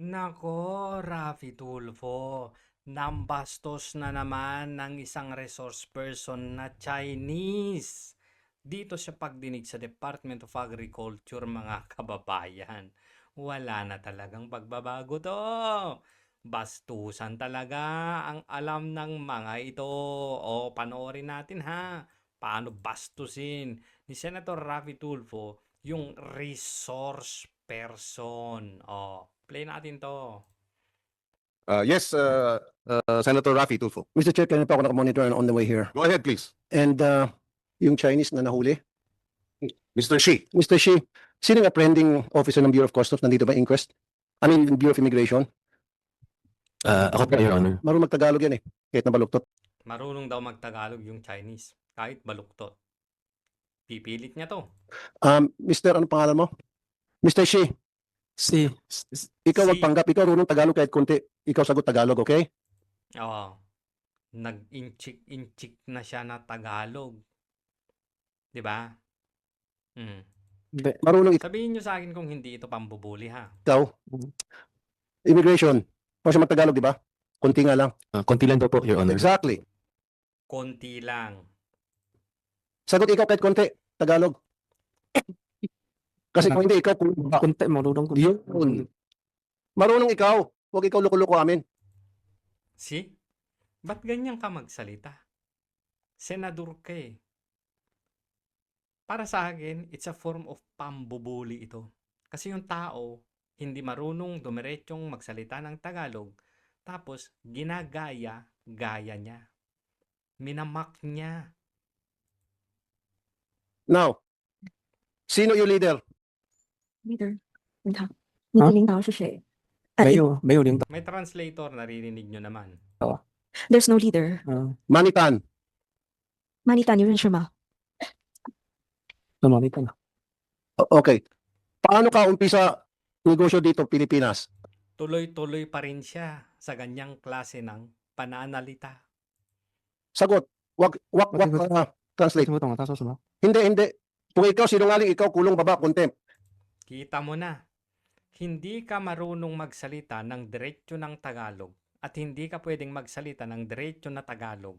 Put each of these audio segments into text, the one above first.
Nako, Rafi Tulfo, nambastos na naman ng isang resource person na Chinese. Dito sa pagdinig sa Department of Agriculture, mga kababayan. Wala na talagang pagbabago to. Bastusan talaga ang alam ng mga ito. O, panoorin natin ha. Paano bastusin ni Senator Rafi Tulfo yung resource person. O, play natin to. Yes, Senator Raffy Tulfo. Mr. Chair, kanina pa ako nakamonitor and on the way here. Go ahead, please. And yung Chinese na nahuli, Mr. Shi. Mr. Shi, sino yung apprehending officer ng Bureau of Customs? Nandito ba inquest? I mean, Bureau of Immigration? Ako po, Your Honor. Marunong magtagalog yan eh, kahit na baluktot. Marunong daw magtagalog yung Chinese, kahit baluktot. Pipilit niya to. Mr. ano pangalan mo? Mr. Shi, Si, ikaw Si- wag panggap, ikaw marunong Tagalog kahit konti. Ikaw sagot Tagalog, okay? Oo. Nag-inchik na siya na Tagalog. 'Di ba? hindi. Marunong Sabihin niyo sa akin kung hindi ito pambubuli ha. ikaw. Immigration. Kung siya magtagalog, di ba? Konti nga lang. Konti lang daw po, Your Honor. Exactly. Konti lang. Sagot ikaw kahit konti. Tagalog. Kasi kung hindi ikaw, kung Konti, marunong ko. yun. Marunong ikaw. Huwag ikaw loko-loko amin. See? Ba't ganyan ka magsalita? Senador ka eh. Para sa akin, it's a form of pambubuli ito. Kasi yung tao, hindi marunong dumiretsyong magsalita ng Tagalog, tapos ginagaya-gaya niya. Minamak niya. Now, sino yung leader? leader，你好，你的领导是谁？没有领导。 May translator, naririnig nyo naman. There's no leader。 Manitan. 马尼达你认识吗？ Mamalitan. Okay. Paano ka umpisa negosyo dito, Pilipinas? Tuloy-tuloy pa rin siya sa ganyang klase ng pananalita. Sagot. Wag translate. 听不懂他说什么？ Hindi. Kung ikaw sinungaling, ikaw kulong baba, contempt. Kita mo na, hindi ka marunong magsalita ng diretsyo ng Tagalog at hindi ka pwedeng magsalita ng diretsyo na Tagalog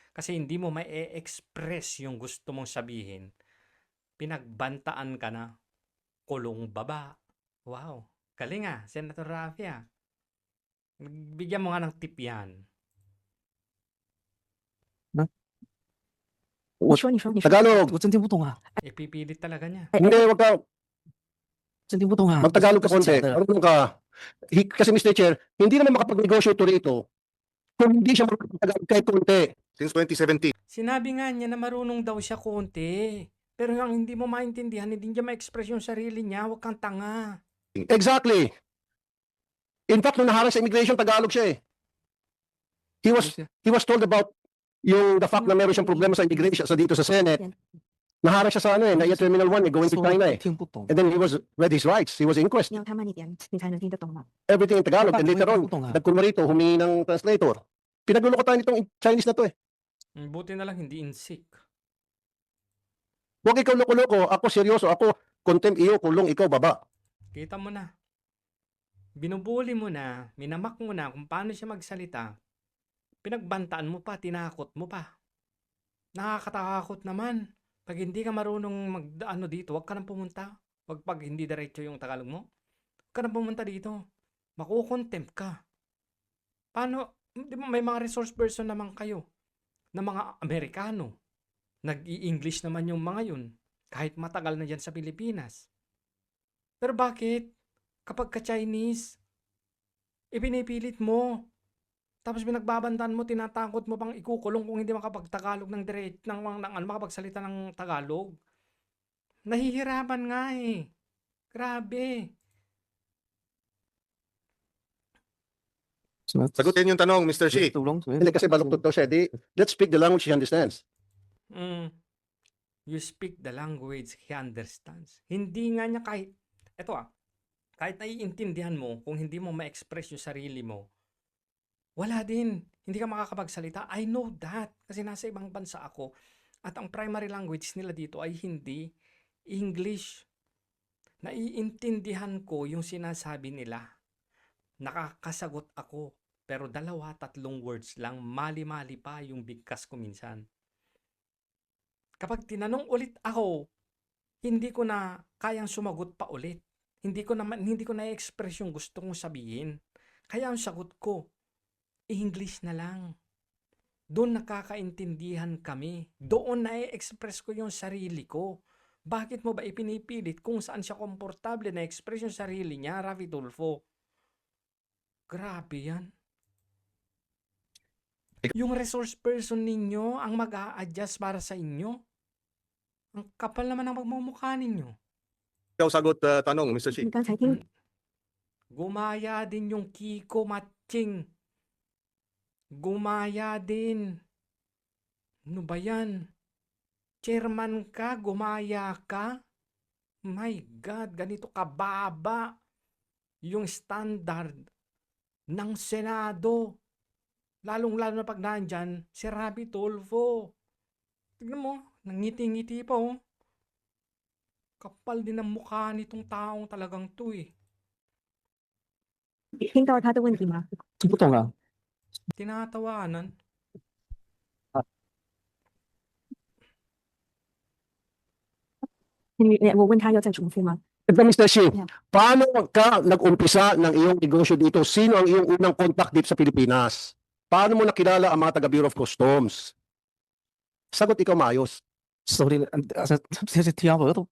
kasi hindi mo ma-express yung gusto mong sabihin. Pinagbantaan ka na, kulong baba. Wow, galing ah, Senator Rafi ah. Bigyan mo nga ng tip yan. 你说，你说，你说。 Tagalog. 我真听不懂啊， Ipipilit talaga niya. Hindi, wag ka. 真听不懂啊。 Magtagalog ka 这是 konti. 假的 Marunong ka. Kasi Mr. Chair, hindi naman makapag-negosyo ito rito kung hindi siya magtagalog kahit konti. Since 2017. Sinabi nga niya na marunong daw siya konti. Pero yung hindi mo maintindihan, hindi niya ma-express yung sarili niya, huwag kang tanga. Exactly. In fact, nung naharang sa immigration, Tagalog siya eh. He was told about the fact na meron siyang problema sa immigration sa dito sa Senate. Naharang siya sa NAIA Terminal 1 going to China eh. 听不懂。 And then he was read his rights. He was inquest. 你要他慢一点，你才能听得懂嘛。 Everything in Tagalog. And later on, 听不懂啊。 nagkulma rito, humingi ng translator. Pinagluloko tayo nitong Chinese na to eh. Buti na lang hindi insik. Huwag ikaw loko-loko. Ako seryoso. Ako contempt iyo, kulong ikaw baba. Kita mo na. Binubuli mo na, minamak mo na kung paano siya magsalita. Pinagbantaan mo pa, tinakot mo pa. Nakakatakot naman. Pag hindi ka marunong dito, wag ka nang pumunta. Wag pag hindi diretso yung Tagalog mo. Wag ka nang pumunta dito. Makukontempt ka. Paano? Di ba may mga resource person naman kayo na mga Amerikano. Nag-i-English naman yung mga yun. Kahit matagal na dyan sa Pilipinas. Pero bakit? Kapag ka-Chinese, ipinipilit mo. Tapos pinagbabantaan mo, tinatakot mo pang ikukulong kung hindi makapagtagalog makapagsalita ng Tagalog. Nahihirapan nga eh. Grabe. Sagutin yung tanong, Mr. Shi. Hindi kasi baluktot daw siya. Let's speak the language he understands. You speak the language he understands. Hindi nga niya kahit naiintindihan mo, kung hindi mo ma-express yung sarili mo, wala din. Hindi ka makakapagsalita. I know that. Kasi nasa ibang bansa ako. At ang primary language nila dito ay hindi English. Naiintindihan ko yung sinasabi nila. nakakasagot ako. Pero 2, 3 words lang, mali-mali pa yung bigkas ko minsan. Kapag tinanong ulit ako, hindi ko na kayang sumagot pa ulit. Hindi ko na-express yung gusto kong sabihin. Kaya ang sagot ko, English na lang. Doon nakakaintindihan kami. Doon na-express ko yung sarili ko. Bakit mo ba ipinipilit kung saan siya komportable na express yung sarili niya, Rafi Tulfo? Grabe yan. Yung resource person ninyo ang mag-a-adjust para sa inyo. Ang kapal naman ang magmumukha ninyo. Ikaw sagot tanong, Mr. Shi. 你刚才听 Gumaya din yung Kiko Matching. Gumaya din. Ano ba yan? Chairman ka, gumaya ka? My God, ganito kababa yung standard ng Senado. Lalong-lalo na pag nandyan, si Rafi Tulfo. Tignan mo, nangiti-ngiti pa oh. Kapal din ang mukha nitong taong talagang to eh. 听到他的问题吗？听不懂啊。 Tinatawanan.你我问他要再重复吗？ Ito, Mr. Shi, Yeah. paano ka nag-umpisa ng iyong negosyo dito? Sino ang iyong unang contact dito sa Pilipinas? Paano mo nakilala ang mga taga Bureau of Customs? Sagot ikaw maayos. Sorry, kasi tiyan ko ito.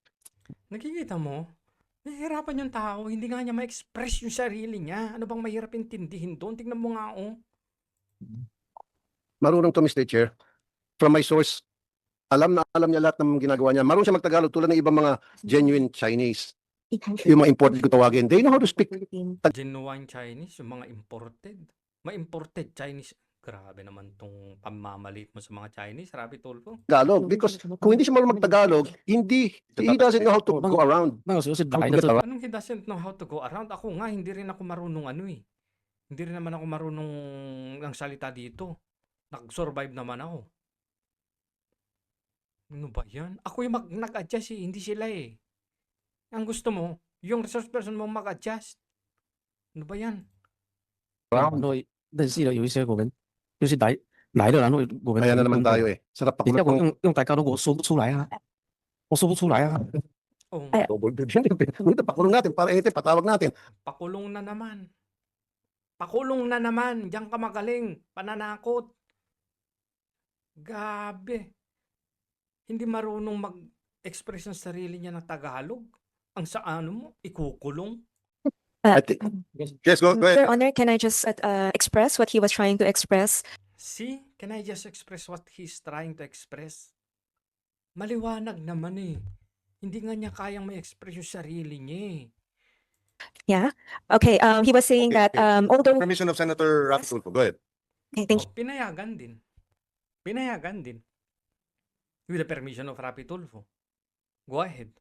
Nakikita mo? Nahihirapan yung tao. Hindi nga niya ma-express yung sarili niya. Ano bang mahirap intindihin doon? Tingnan mo nga oh. Marunong to, Mr. Chair. From my source, alam na alam niya lahat ng ginagawa niya. Marunong siya magtagalog tulad ng ibang mga genuine Chinese. 一开始 Yung mga imported ko tawagin. They know how to speak. Genuine Chinese, yung mga imported. Ma-imported Chinese. Grabe naman tong pamamalit mo sa mga Chinese, Rafi Tulfo. Tagalog because kung hindi siya marunong magtagalog, he doesn't know how to go around. 那个时候是 How 来 to 的 get 这 around. Anong he doesn't know how to go around? Ako nga, hindi rin ako marunong ano eh. Hindi rin naman ako marunong ng salita dito. Nag-survive naman ako. Ano ba yan? Ako yung nag-adjust eh, hindi sila eh. Ang gusto mo, yung resource person mo mag-adjust. Ano ba yan? 然后认识了有一些我们就是来的，然后我们 Kaya na naman tayo eh. Sarap 等一下 ako 我用大家都我说不出来啊，我说不出来啊。 Oh, Ay. Ito, pakulong natin para ito, patawag natin. pakulong na naman. Pakulong na naman. Diyan ka magaling. Pananakot. Gabi. Hindi marunong mag-express ng sarili niya ng Tagalog. Ang sa ano mo, ikukulong. I think, Yes, go ahead. Your Honor, can I just express what he was trying to express? See, can I just express what he's trying to express? Maliwanag naman eh. Hindi nga niya kayang ma-express yung sarili niya eh. Yeah. Okay. He was saying Okay, that although Permission of Senator Rafi Tulfo. Go ahead. okay, thank Oh, pinayagan din. Pinayagan din. With the permission of Rafi Tulfo. Go ahead.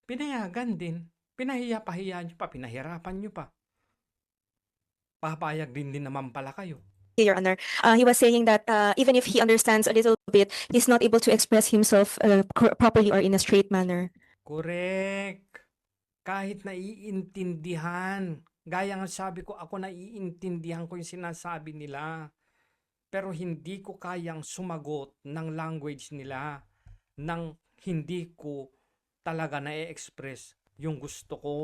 Pinayagan din. Pinahiya-pahiya nyo pa. Pinahirapan nyo pa. Papayag din naman pala kayo. you, Your Honor. He was saying that even if he understands a little bit, he's not able to express himself properly or in a straight manner. Correct. Kahit naiintindihan. Gaya nga sabi ko, ako naiintindihan ko yung sinasabi nila. Pero hindi ko kayang sumagot ng language nila nang hindi ko talaga na-express yung gusto ko.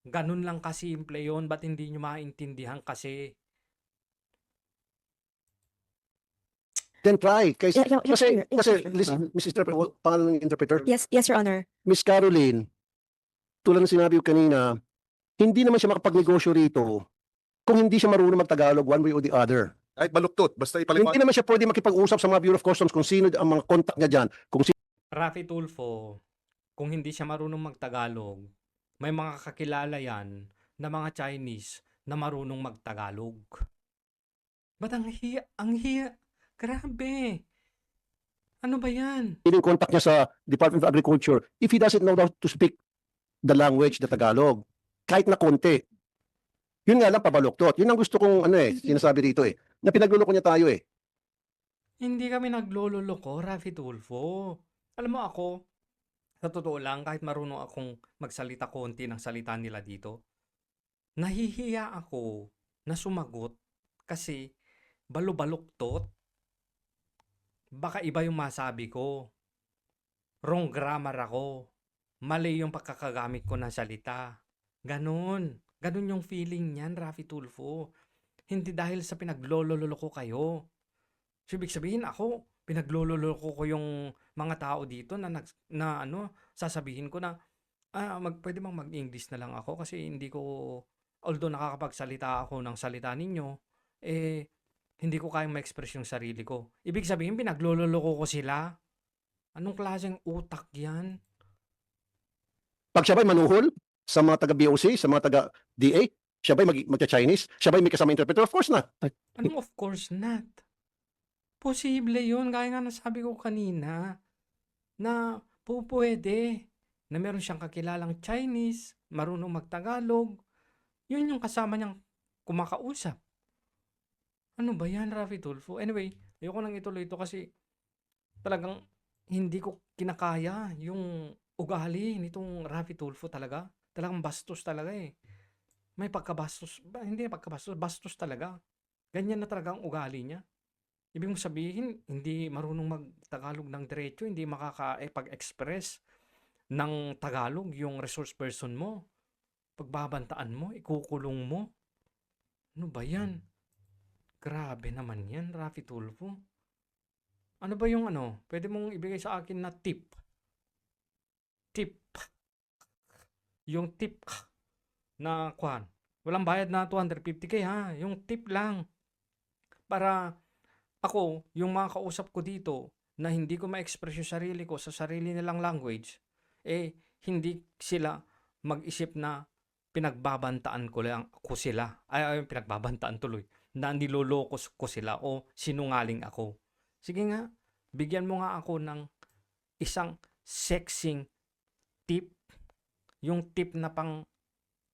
Ganun lang kasimple yon. Ba't hindi nyo maintindihan kasi? then try. Kasi, Yeah, sure, sure. listen, Mrs. Interpreter, pangalan ng interpreter, Yes, yes, Your Honor. Miss Caroline, tulad ng sinabi ko kanina, hindi naman siya makapagnegosyo rito kung hindi siya marunong magtagalog one way or the other. Kahit baluktot, basta Hindi ipaliwanag. naman siya pwede makipag-usap sa mga Bureau of Customs kung sino ang mga contact niya dyan. Kung Rafi Tulfo, kung hindi siya marunong magtagalog, may mga kakilala yan na mga Chinese na marunong magtagalog. Ba't ang hiya, grabe. Ano ba yan? sino yung contact niya sa Department of Agriculture, if he doesn't know how to speak the language, the Tagalog, kahit na konti, yun nga lang pabaluktot. Yun ang gusto kong sinasabi dito eh. Na pinagluloko niya tayo eh. Hindi kami naglololoko, Rafi Tulfo. Alam mo ako, sa totoo lang, kahit marunong akong magsalita konti ng salita nila dito, nahihiya ako na sumagot kasi balo-baluktot. Baka iba yung masabi ko. Wrong grammar ako. Mali yung pagkakagamit ko ng salita. Ganon. Ganon yung feeling niyan, Raffy Tulfo. Hindi dahil sa pinaglolololo ko kayo. So, ibig sabihin ako, pinaglololoko ko yung mga tao dito na, sasabihin ko na, pwede bang mag-English na lang ako kasi hindi ko, although nakakapagsalita ako ng salita ninyo, hindi ko kayang ma-express yung sarili ko. Ibig sabihin, pinaglololoko ko sila. Anong klaseng utak yan? Pag siya ba'y manuhol sa mga taga-BOC, sa mga taga-DA, siya ba'y magcha-Chinese? Siya ba'y may kasama interpreter? Of course not. Anong of course not? Posible yun. Gaya nga nasabi ko kanina na pwede na meron siyang kakilalang Chinese, marunong magtagalog. Yun yung kasama niyang kumakausap. Ano ba yan, Raffy Tulfo? Anyway, ayoko nang ituloy ito kasi talagang hindi ko kinakaya yung ugali nitong Raffy Tulfo talaga. Talagang bastos talaga eh. May pagkabastos. Hindi pagkabastos, bastos talaga. Ganyan na talaga ang ugali niya. Ibig mong sabihin, hindi marunong mag-Tagalog ng diretso, hindi makaka-express ng Tagalog yung resource person mo. Pagbabantaan mo, ikukulong mo. Ano ba yan? Grabe naman yan, Raffy Tulfo. Ano ba yung pwede mong ibigay sa akin na tip? Tip. Yung tip na kwan. Walang bayad na 250k ha. Yung tip lang. Para ako, yung mga kausap ko dito na hindi ko ma-express yung sarili ko sa sarili nilang language, hindi sila mag-isip na pinagbabantaan ko sila. Pinagbabantaan tuloy. Na niloloko ko sila o sinungaling ako. Sige nga, bigyan mo nga ako ng isang sexing tip. Yung tip na pang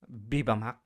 Viva Max.